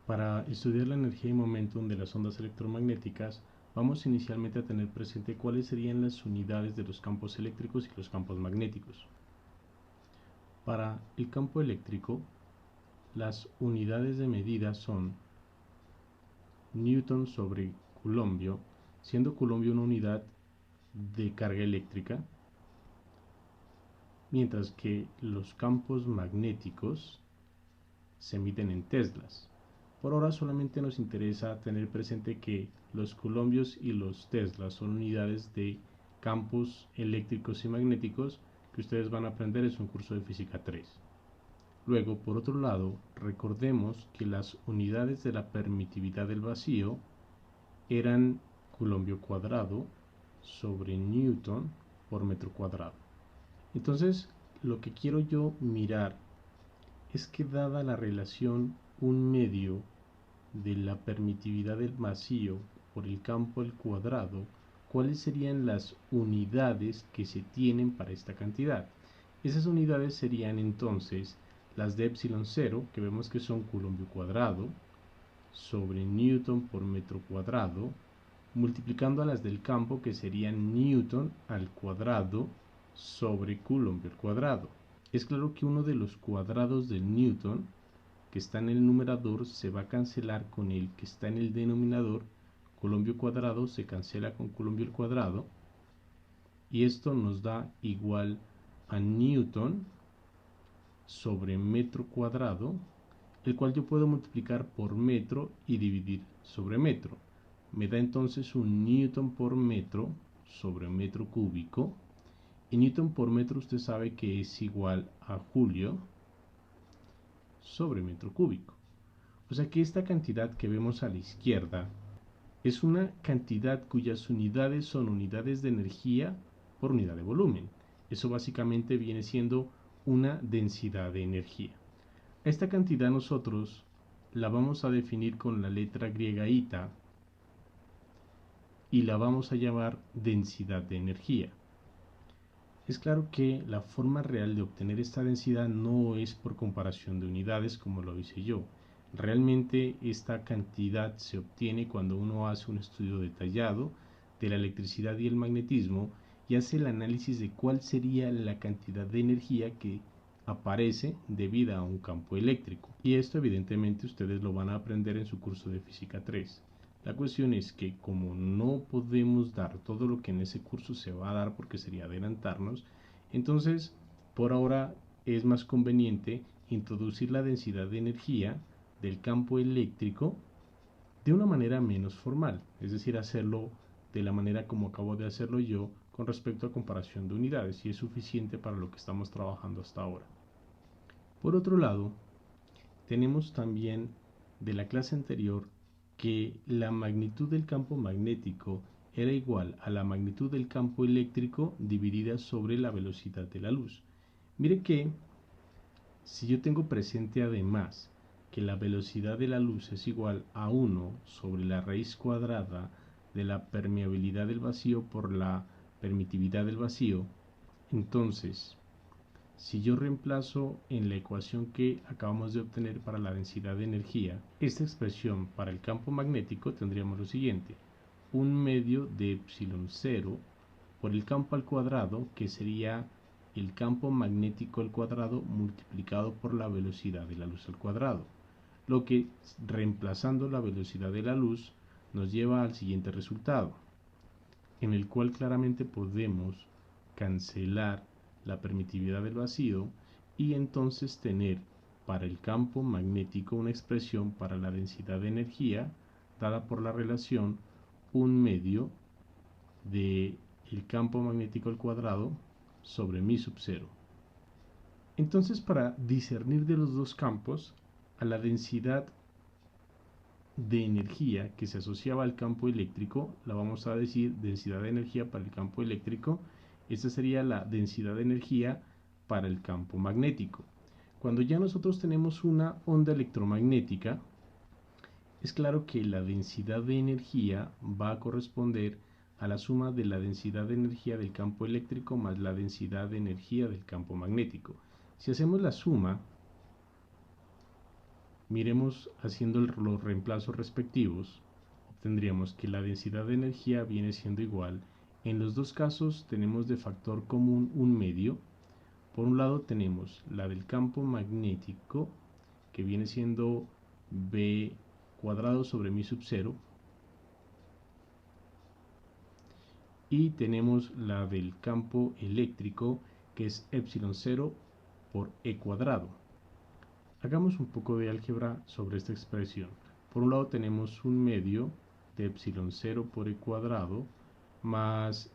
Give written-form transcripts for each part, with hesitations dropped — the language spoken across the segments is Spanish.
Para estudiar la energía y momentum de las ondas electromagnéticas, vamos inicialmente a tener presente cuáles serían las unidades de los campos eléctricos y los campos magnéticos. Para el campo eléctrico, las unidades de medida son Newton sobre Coulombio, siendo Coulombio una unidad de carga eléctrica, mientras que los campos magnéticos se miden en teslas. Por ahora solamente nos interesa tener presente que los coulombios y los teslas son unidades de campos eléctricos y magnéticos que ustedes van a aprender en su curso de física 3. Luego, por otro lado, recordemos que las unidades de la permitividad del vacío eran coulombio cuadrado sobre newton por metro cuadrado. Entonces, lo que quiero yo mirar es que dada la relación 1/2 de la permitividad del vacío por el campo al cuadrado, ¿cuáles serían las unidades que se tienen para esta cantidad? Esas unidades serían entonces las de epsilon 0, que vemos que son coulombio cuadrado, sobre newton por metro cuadrado, multiplicando a las del campo, que serían newton al cuadrado sobre coulombio al cuadrado. Es claro que uno de los cuadrados del newton que está en el numerador se va a cancelar con el que está en el denominador. Coulombio cuadrado se cancela con coulombio al cuadrado y esto nos da igual a newton sobre metro cuadrado, el cual yo puedo multiplicar por metro y dividir sobre metro. Me da entonces un newton por metro sobre metro cúbico, y newton por metro usted sabe que es igual a julio sobre metro cúbico. O sea que esta cantidad que vemos a la izquierda es una cantidad cuyas unidades son unidades de energía por unidad de volumen. Eso básicamente viene siendo una densidad de energía. Esta cantidad nosotros la vamos a definir con la letra griega eta y la vamos a llamar densidad de energía. Es claro que la forma real de obtener esta densidad no es por comparación de unidades como lo hice yo. Realmente esta cantidad se obtiene cuando uno hace un estudio detallado de la electricidad y el magnetismo y hace el análisis de cuál sería la cantidad de energía que aparece debido a un campo eléctrico. Y esto evidentemente ustedes lo van a aprender en su curso de física 3. La cuestión es que como no podemos dar todo lo que en ese curso se va a dar porque sería adelantarnos, entonces por ahora es más conveniente introducir la densidad de energía del campo eléctrico de una manera menos formal, es decir, hacerlo de la manera como acabo de hacerlo yo con respecto a comparación de unidades, y es suficiente para lo que estamos trabajando hasta ahora. Por otro lado, tenemos también de la clase anterior que la magnitud del campo magnético era igual a la magnitud del campo eléctrico dividida sobre la velocidad de la luz. Mire que si yo tengo presente además que la velocidad de la luz es igual a 1 sobre la raíz cuadrada de la permeabilidad del vacío por la permitividad del vacío, entonces si yo reemplazo en la ecuación que acabamos de obtener para la densidad de energía, esta expresión para el campo magnético tendríamos lo siguiente: 1/2 de epsilon 0 por el campo al cuadrado, que sería el campo magnético al cuadrado multiplicado por la velocidad de la luz al cuadrado, lo que, reemplazando la velocidad de la luz, nos lleva al siguiente resultado, en el cual claramente podemos cancelar la permitividad del vacío y entonces tener para el campo magnético una expresión para la densidad de energía dada por la relación 1/2 de el campo magnético al cuadrado sobre mi sub 0. Entonces, para discernir de los dos campos, a la densidad de energía que se asociaba al campo eléctrico la vamos a decir densidad de energía para el campo eléctrico. Esta sería la densidad de energía para el campo magnético. Cuando ya nosotros tenemos una onda electromagnética, es claro que la densidad de energía va a corresponder a la suma de la densidad de energía del campo eléctrico más la densidad de energía del campo magnético. Si hacemos la suma, Miremos haciendo los reemplazos respectivos, obtendríamos que la densidad de energía viene siendo igual. En los dos casos tenemos de factor común un medio. Por un lado tenemos la del campo magnético, que viene siendo B cuadrado sobre mi sub 0, y tenemos la del campo eléctrico, que es epsilon 0 por E cuadrado. Hagamos un poco de álgebra sobre esta expresión. Por un lado tenemos un medio de epsilon 0 por E cuadrado más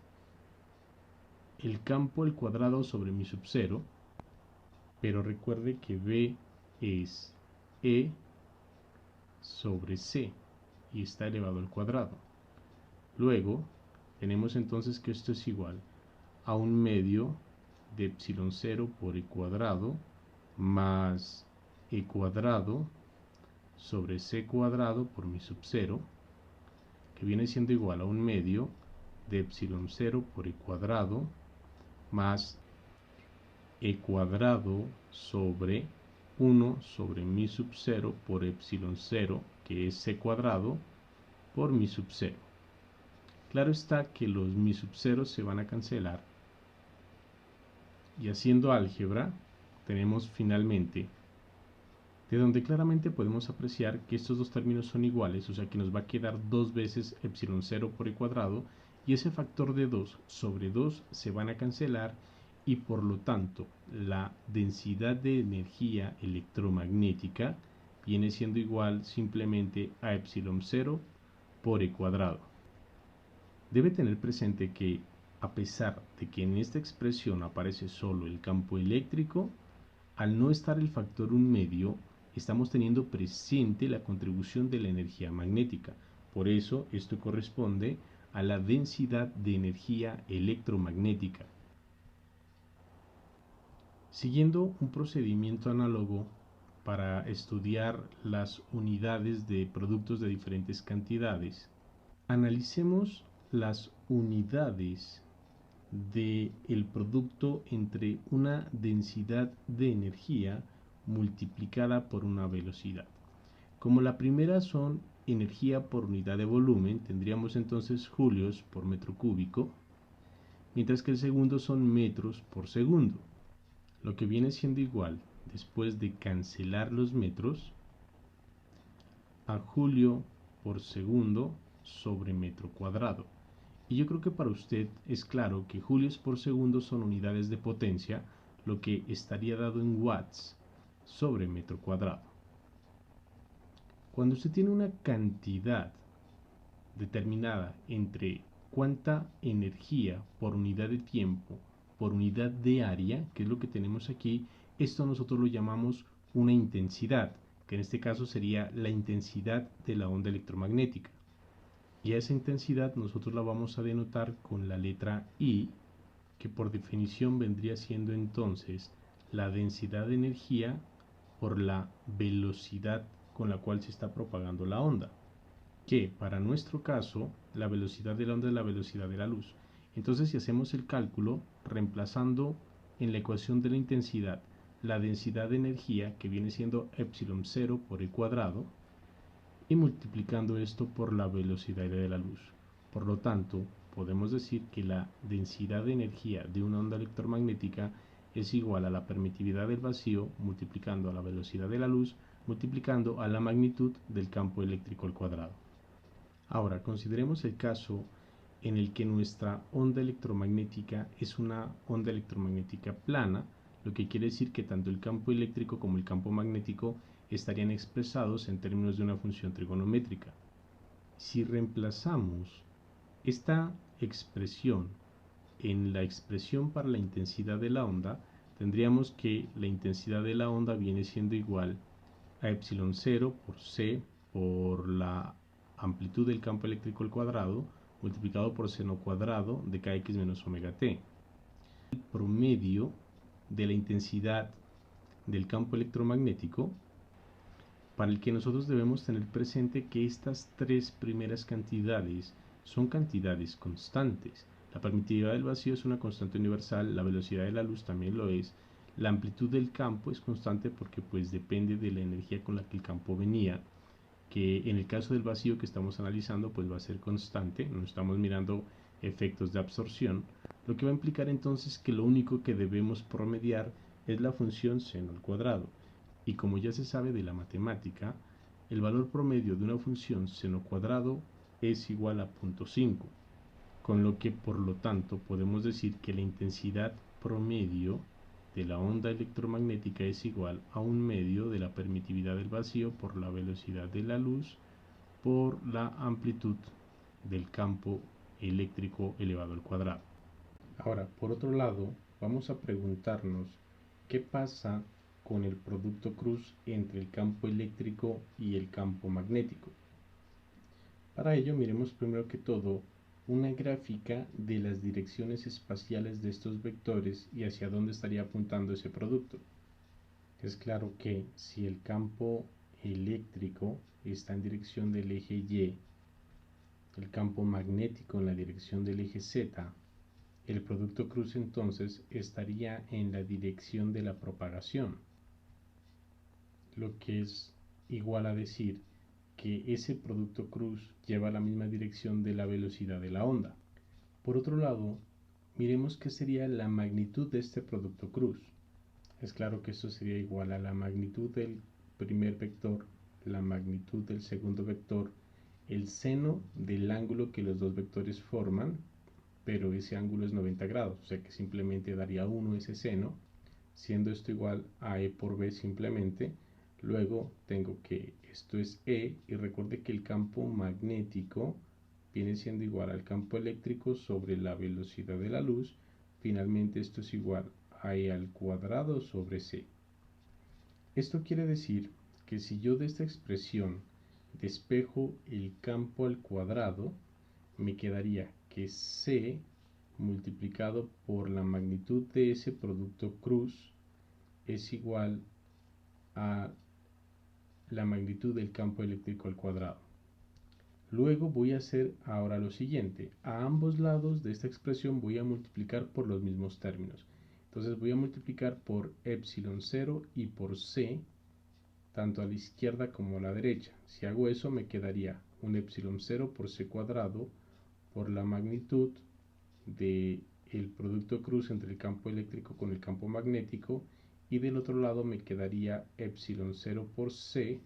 el campo al cuadrado sobre mi sub 0, pero recuerde que B es E sobre C y está elevado al cuadrado. Luego tenemos entonces que esto es igual a un medio de epsilon 0 por E cuadrado más E cuadrado sobre C cuadrado por mi sub 0, que viene siendo igual a un medio de epsilon 0 por E cuadrado más E cuadrado sobre 1 sobre mi sub 0 por epsilon 0, que es C cuadrado, por mi sub 0. Claro está que los mi sub 0 se van a cancelar, y haciendo álgebra tenemos finalmente, de donde claramente podemos apreciar que estos dos términos son iguales, o sea que nos va a quedar dos veces epsilon 0 por E cuadrado, y ese factor de 2 sobre 2 se van a cancelar, y por lo tanto la densidad de energía electromagnética viene siendo igual simplemente a epsilon 0 por E cuadrado. Debe tener presente que, a pesar de que en esta expresión aparece solo el campo eléctrico, al no estar el factor 1 medio, estamos teniendo presente la contribución de la energía magnética. Por eso esto corresponde a la densidad de energía electromagnética. Siguiendo un procedimiento análogo para estudiar las unidades de productos de diferentes cantidades, analicemos las unidades del producto entre una densidad de energía multiplicada por una velocidad. Como la primera son energía por unidad de volumen, tendríamos entonces julios por metro cúbico, mientras que el segundo son metros por segundo, lo que viene siendo igual, después de cancelar los metros, a julio por segundo sobre metro cuadrado. Y yo creo que para usted es claro que julios por segundo son unidades de potencia, lo que estaría dado en watts sobre metro cuadrado. Cuando usted tiene una cantidad determinada entre cuánta energía por unidad de tiempo por unidad de área, que es lo que tenemos aquí, esto nosotros lo llamamos una intensidad, que en este caso sería la intensidad de la onda electromagnética. Y a esa intensidad nosotros la vamos a denotar con la letra I, que por definición vendría siendo entonces la densidad de energía por la velocidad con la cual se está propagando la onda, que para nuestro caso la velocidad de la onda es la velocidad de la luz. Entonces, si hacemos el cálculo reemplazando en la ecuación de la intensidad la densidad de energía, que viene siendo epsilon 0 por E cuadrado, y multiplicando esto por la velocidad de la luz, por lo tanto podemos decir que la densidad de energía de una onda electromagnética es igual a la permitividad del vacío multiplicando a la velocidad de la luz multiplicando a la magnitud del campo eléctrico al cuadrado. Ahora consideremos el caso en el que nuestra onda electromagnética es una onda electromagnética plana, lo que quiere decir que tanto el campo eléctrico como el campo magnético estarían expresados en términos de una función trigonométrica. Si reemplazamos esta expresión en la expresión para la intensidad de la onda, tendríamos que la intensidad de la onda viene siendo igual a epsilon 0 por c por la amplitud del campo eléctrico al cuadrado multiplicado por seno cuadrado de kx menos omega t. El promedio de la intensidad del campo electromagnético, para el que nosotros debemos tener presente que estas tres primeras cantidades son cantidades constantes. La permitividad del vacío es una constante universal, la velocidad de la luz también lo es, La amplitud del campo es constante porque pues depende de la energía con la que el campo venía, que en el caso del vacío que estamos analizando pues va a ser constante, no estamos mirando efectos de absorción, lo que va a implicar entonces que lo único que debemos promediar es la función seno al cuadrado. Y como ya se sabe de la matemática, el valor promedio de una función seno cuadrado es igual a 0.5, con lo que por lo tanto podemos decir que la intensidad promedio de la onda electromagnética es igual a un medio de la permitividad del vacío por la velocidad de la luz por la amplitud del campo eléctrico elevado al cuadrado. Ahora, por otro lado, vamos a preguntarnos qué pasa con el producto cruz entre el campo eléctrico y el campo magnético. Para ello, miremos primero que todo una gráfica de las direcciones espaciales de estos vectores y hacia dónde estaría apuntando ese producto. Es claro que si el campo eléctrico está en dirección del eje Y, el campo magnético en la dirección del eje Z, el producto cruz entonces estaría en la dirección de la propagación, lo que es igual a decir que ese producto cruz lleva la misma dirección de la velocidad de la onda. Por otro lado, miremos qué sería la magnitud de este producto cruz. Es claro que esto sería igual a la magnitud del primer vector, la magnitud del segundo vector, el seno del ángulo que los dos vectores forman, pero ese ángulo es 90 grados, o sea que simplemente daría 1 ese seno, siendo esto igual a E por B simplemente. Luego tengo que esto es E, y recuerde que el campo magnético viene siendo igual al campo eléctrico sobre la velocidad de la luz. Finalmente esto es igual a E al cuadrado sobre C. Esto quiere decir que si yo de esta expresión despejo el campo al cuadrado, me quedaría que C multiplicado por la magnitud de ese producto cruz es igual a la magnitud del campo eléctrico al cuadrado. Luego voy a hacer ahora lo siguiente: a ambos lados de esta expresión voy a multiplicar por los mismos términos. Entonces voy a multiplicar por epsilon 0 y por C, tanto a la izquierda como a la derecha. Si hago eso me quedaría un epsilon 0 por C cuadrado por la magnitud del producto cruz entre el campo eléctrico con el campo magnético, y del otro lado me quedaría epsilon 0 por C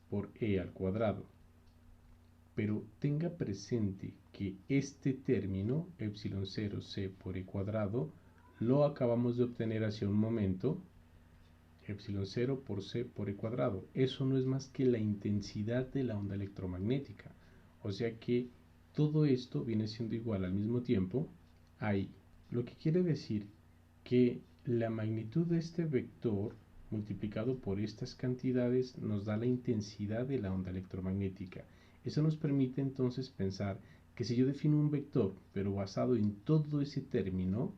por E al cuadrado. Pero tenga presente que este término, epsilon 0 C por E cuadrado, lo acabamos de obtener hace un momento, epsilon 0 por C por E cuadrado. Eso no es más que la intensidad de la onda electromagnética. O sea que todo esto viene siendo igual al mismo tiempo a I. Lo que quiere decir que la magnitud de este vector multiplicado por estas cantidades nos da la intensidad de la onda electromagnética. Eso nos permite entonces pensar que si yo defino un vector, pero basado en todo ese término,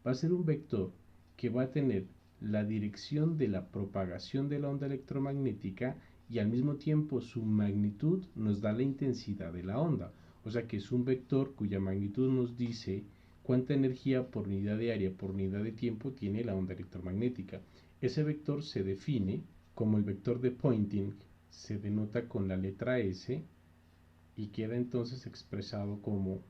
va a ser un vector que va a tener la dirección de la propagación de la onda electromagnética, y al mismo tiempo su magnitud nos da la intensidad de la onda. O sea que es un vector cuya magnitud nos dice cuánta energía por unidad de área por unidad de tiempo tiene la onda electromagnética. Ese vector se define como el vector de Poynting, se denota con la letra S, y queda entonces expresado como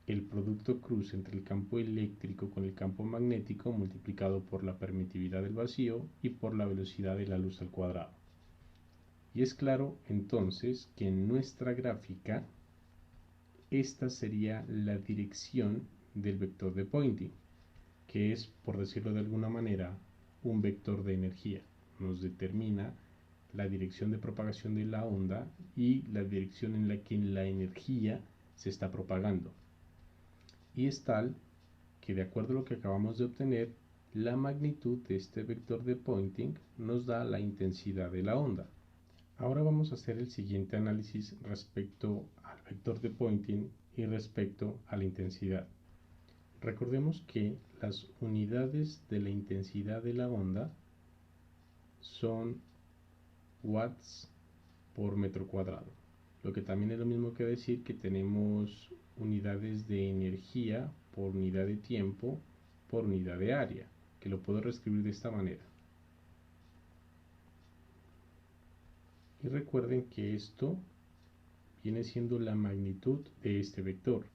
el producto cruz entre el campo eléctrico con el campo magnético multiplicado por la permitividad del vacío y por la velocidad de la luz al cuadrado. Y es claro entonces que en nuestra gráfica esta sería la dirección del vector de Poynting, que es, por decirlo de alguna manera, un vector de energía. Nos determina la dirección de propagación de la onda y la dirección en la que la energía se está propagando. Y es tal que, de acuerdo a lo que acabamos de obtener, la magnitud de este vector de Poynting nos da la intensidad de la onda. Ahora vamos a hacer el siguiente análisis respecto al vector de Poynting y respecto a la intensidad. Recordemos que las unidades de la intensidad de la onda son watts por metro cuadrado, lo que también es lo mismo que decir que tenemos unidades de energía por unidad de tiempo por unidad de área. que lo puedo reescribir de esta manera. Y recuerden que esto viene siendo la magnitud de este vector.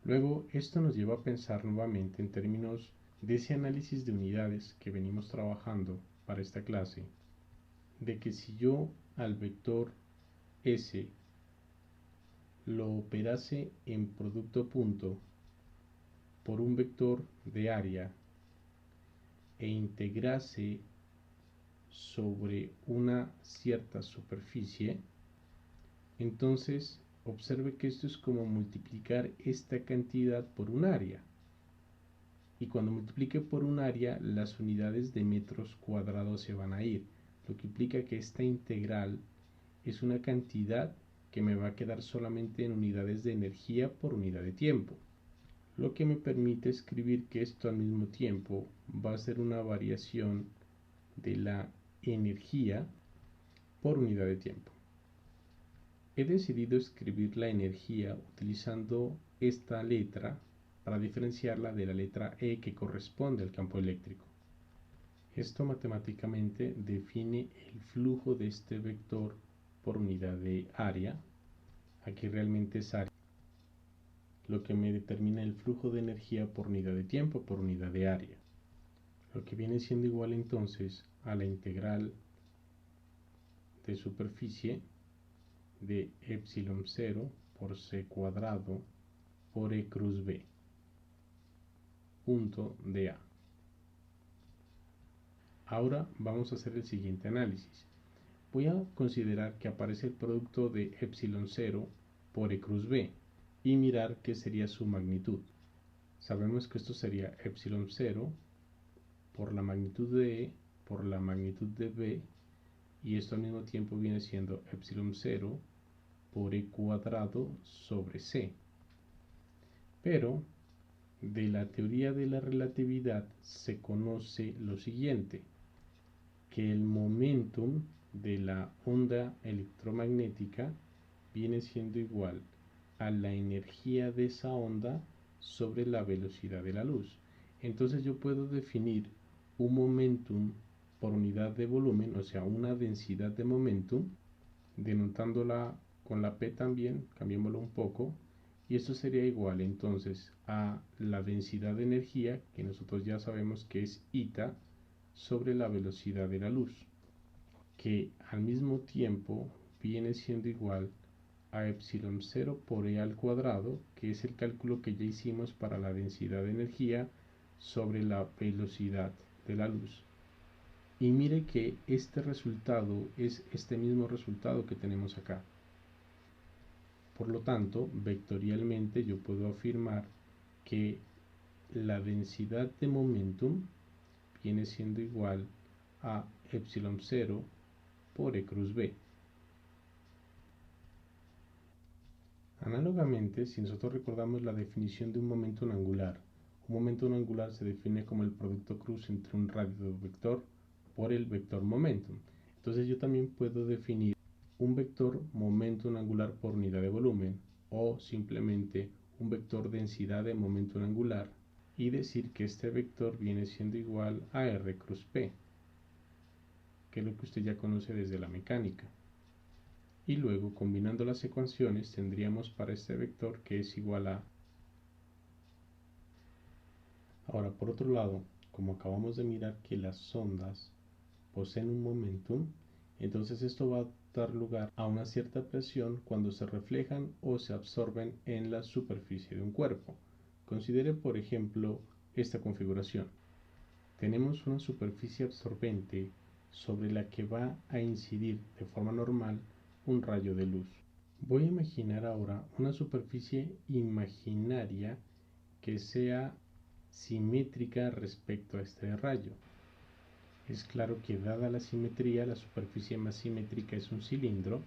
Luego, esto nos lleva a pensar nuevamente en términos de ese análisis de unidades que venimos trabajando para esta clase, de que si yo al vector S lo operase en producto punto por un vector de área e integrase sobre una cierta superficie, entonces observe que esto es como multiplicar esta cantidad por un área. Y cuando multiplique por un área, las unidades de metros cuadrados se van a ir, lo que implica que esta integral es una cantidad que me va a quedar solamente en unidades de energía por unidad de tiempo, lo que me permite escribir que esto al mismo tiempo va a ser una variación de la energía por unidad de tiempo. He decidido escribir la energía utilizando esta letra para diferenciarla de la letra E que corresponde al campo eléctrico. Esto matemáticamente define el flujo de este vector por unidad de área. Aquí realmente es área, lo que me determina el flujo de energía por unidad de tiempo por unidad de área, lo que viene siendo igual entonces a la integral de superficie de epsilon 0 por c cuadrado por e cruz b, punto de A. Ahora vamos a hacer el siguiente análisis. Voy a considerar que aparece el producto de epsilon 0 por e cruz b y mirar qué sería su magnitud. Sabemos que esto sería epsilon 0 por la magnitud de e por la magnitud de b, y esto al mismo tiempo viene siendo epsilon 0 por e cuadrado sobre c. Pero de la teoría de la relatividad se conoce lo siguiente, que el momentum de la onda electromagnética viene siendo igual a la energía de esa onda sobre la velocidad de la luz. Entonces yo puedo definir un momentum por unidad de volumen, o sea, una densidad de momentum, denotándola con la P también, cambiémoslo un poco, y esto sería igual entonces a la densidad de energía, que nosotros ya sabemos que es eta, sobre la velocidad de la luz, que al mismo tiempo viene siendo igual a epsilon 0 por e al cuadrado, que es el cálculo que ya hicimos para la densidad de energía sobre la velocidad de la luz. Y mire que este resultado es este mismo resultado que tenemos acá. Por lo tanto, vectorialmente yo puedo afirmar que la densidad de momentum viene siendo igual a epsilon 0 por e cruz b. Análogamente, si nosotros recordamos la definición de un momentum angular, un momentum angular se define como el producto cruz entre un radio vector por el vector momentum. Entonces yo también puedo definir un vector momentum angular por unidad de volumen, o simplemente un vector densidad de momentum angular, y decir que este vector viene siendo igual a r cruz p, que es lo que usted ya conoce desde la mecánica. Y luego, combinando las ecuaciones, tendríamos para este vector que es igual a... Ahora, por otro lado, como acabamos de mirar que las ondas poseen un momentum, entonces esto va a dar lugar a una cierta presión cuando se reflejan o se absorben en la superficie de un cuerpo. Considere, por ejemplo, esta configuración. Tenemos una superficie absorbente sobre la que va a incidir de forma normal un rayo de luz. Voy a imaginar ahora una superficie imaginaria que sea simétrica respecto a este rayo. Es claro que dada la simetría, la superficie más simétrica es un cilindro,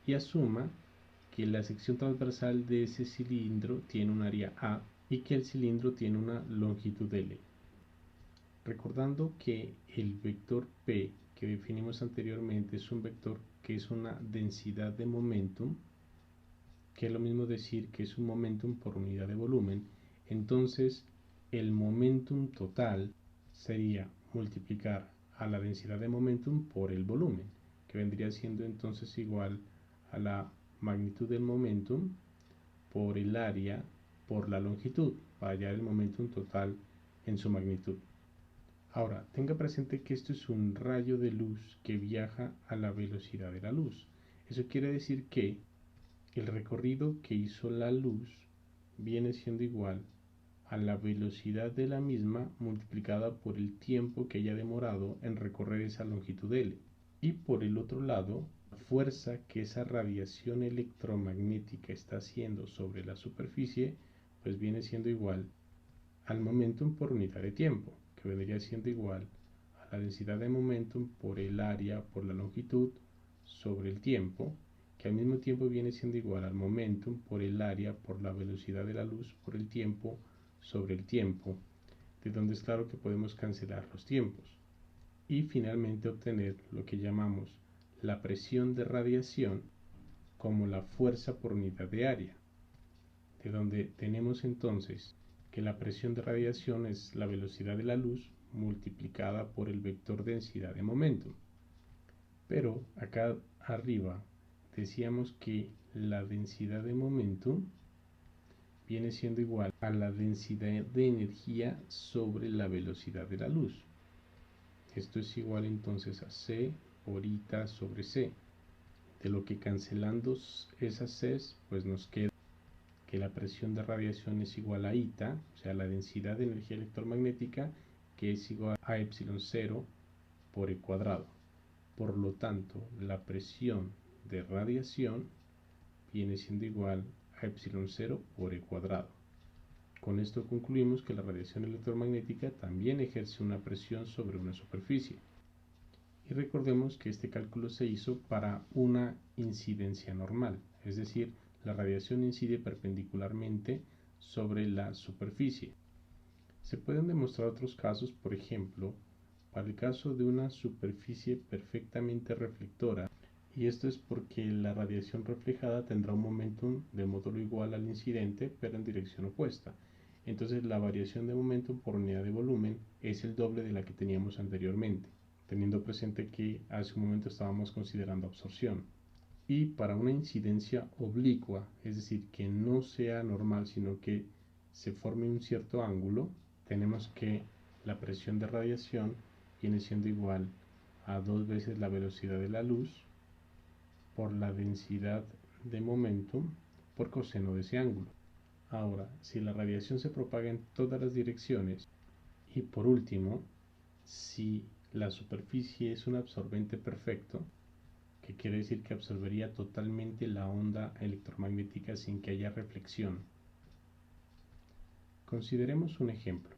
y asuma que la sección transversal de ese cilindro tiene un área A y que el cilindro tiene una longitud L. Recordando que el vector P que definimos anteriormente es un vector que es una densidad de momentum, que es lo mismo decir que es un momentum por unidad de volumen, entonces el momentum total sería multiplicar a la densidad de momentum por el volumen, que vendría siendo entonces igual a la magnitud del momentum por el área por la longitud, para hallar el momentum total en su magnitud. Ahora, tenga presente que esto es un rayo de luz que viaja a la velocidad de la luz. Eso quiere decir que el recorrido que hizo la luz viene siendo igual a la velocidad de la misma multiplicada por el tiempo que haya demorado en recorrer esa longitud L. Y por el otro lado, la fuerza que esa radiación electromagnética está haciendo sobre la superficie, pues viene siendo igual al momentum por unidad de tiempo, que vendría siendo igual a la densidad de momentum por el área por la longitud sobre el tiempo, que al mismo tiempo viene siendo igual al momentum por el área por la velocidad de la luz por el tiempo sobre el tiempo, de donde es claro que podemos cancelar los tiempos. Y finalmente obtener lo que llamamos la presión de radiación como la fuerza por unidad de área, de donde tenemos entonces que la presión de radiación es la velocidad de la luz multiplicada por el vector densidad de momentum. Pero acá arriba decíamos que la densidad de momentum viene siendo igual a la densidad de energía sobre la velocidad de la luz. Esto es igual entonces a C por Ita sobre C, de lo que cancelando esas Cs pues nos queda que la presión de radiación es igual a Ita, o sea la densidad de energía electromagnética, que es igual a epsilon 0 por E cuadrado. Por lo tanto, la presión de radiación viene siendo igual a epsilon 0 por E cuadrado. Con esto concluimos que la radiación electromagnética también ejerce una presión sobre una superficie. Y recordemos que este cálculo se hizo para una incidencia normal, es decir, la radiación incide perpendicularmente sobre la superficie. Se pueden demostrar otros casos, por ejemplo, para el caso de una superficie perfectamente reflectora, y esto es porque la radiación reflejada tendrá un momentum de módulo igual al incidente, pero en dirección opuesta. Entonces la variación de momentum por unidad de volumen es el doble de la que teníamos anteriormente, teniendo presente que hace un momento estábamos considerando absorción. Y para una incidencia oblicua, es decir, que no sea normal, sino que se forme un cierto ángulo, tenemos que la presión de radiación viene siendo igual a 2 veces la velocidad de la luz por la densidad de momentum por coseno de ese ángulo. Ahora, si la radiación se propaga en todas las direcciones y por último, si la superficie es un absorbente perfecto, que quiere decir que absorbería totalmente la onda electromagnética sin que haya reflexión. Consideremos un ejemplo.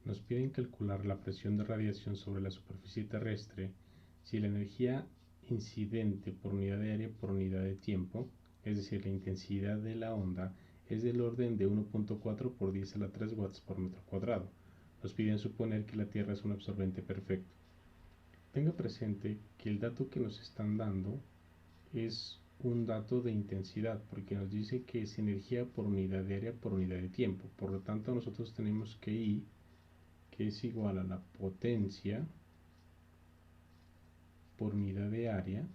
Nos piden calcular la presión de radiación sobre la superficie terrestre si la energía incidente por unidad de área por unidad de tiempo, es decir, la intensidad de la onda, es del orden de 1.4 por 10 a la 3 watts por metro cuadrado. Nos piden suponer que la Tierra es un absorbente perfecto. Tenga presente que el dato que nos están dando es un dato de intensidad, porque nos dice que es energía por unidad de área por unidad de tiempo. Por lo tanto, nosotros tenemos que I, que es igual a la potencia por unidad de área,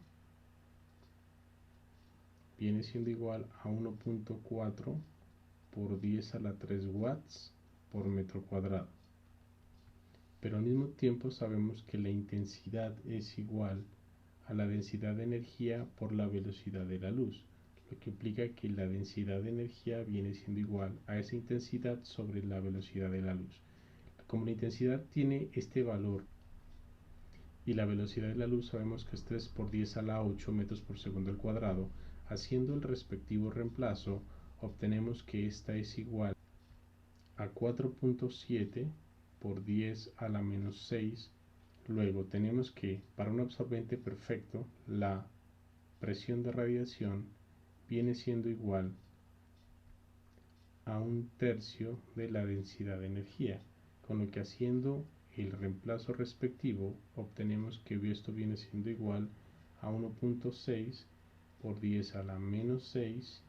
viene siendo igual a 1.4 por 10 a la 3 watts por metro cuadrado. Pero al mismo tiempo sabemos que la intensidad es igual a la densidad de energía por la velocidad de la luz, lo que implica que la densidad de energía viene siendo igual a esa intensidad sobre la velocidad de la luz. Como la intensidad tiene este valor y la velocidad de la luz sabemos que es 3 por 10 a la 8 metros por segundo al cuadrado, haciendo el respectivo reemplazo obtenemos que esta es igual a 4.7 por 10 a la menos 6. Luego tenemos que para un absorbente perfecto la presión de radiación viene siendo igual a 1/3 de la densidad de energía, con lo que haciendo el reemplazo respectivo obtenemos que esto viene siendo igual a 1.6 por 10 a la menos 6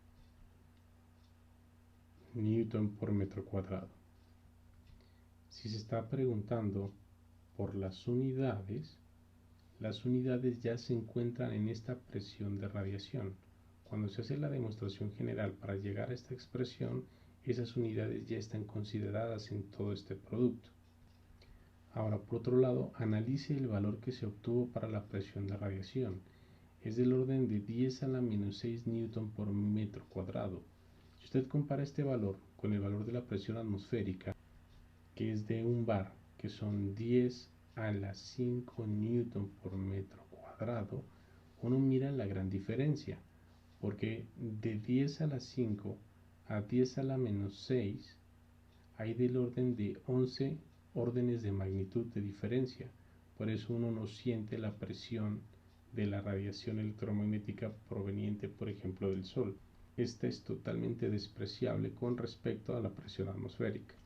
newton por metro cuadrado. Si se está preguntando por las unidades ya se encuentran en esta presión de radiación. Cuando se hace la demostración general para llegar a esta expresión, esas unidades ya están consideradas en todo este producto. Ahora, por otro lado, analice el valor que se obtuvo para la presión de radiación. Es del orden de 10 a la menos 6 newton por metro cuadrado. Si usted compara este valor con el valor de la presión atmosférica, que es de un bar, que son 10 a la 5 newton por metro cuadrado, uno mira la gran diferencia, porque de 10 a la 5 a 10 a la menos 6 hay del orden de 11 órdenes de magnitud de diferencia. Por eso uno no siente la presión de la radiación electromagnética proveniente, por ejemplo, del Sol. Esta es totalmente despreciable con respecto a la presión atmosférica.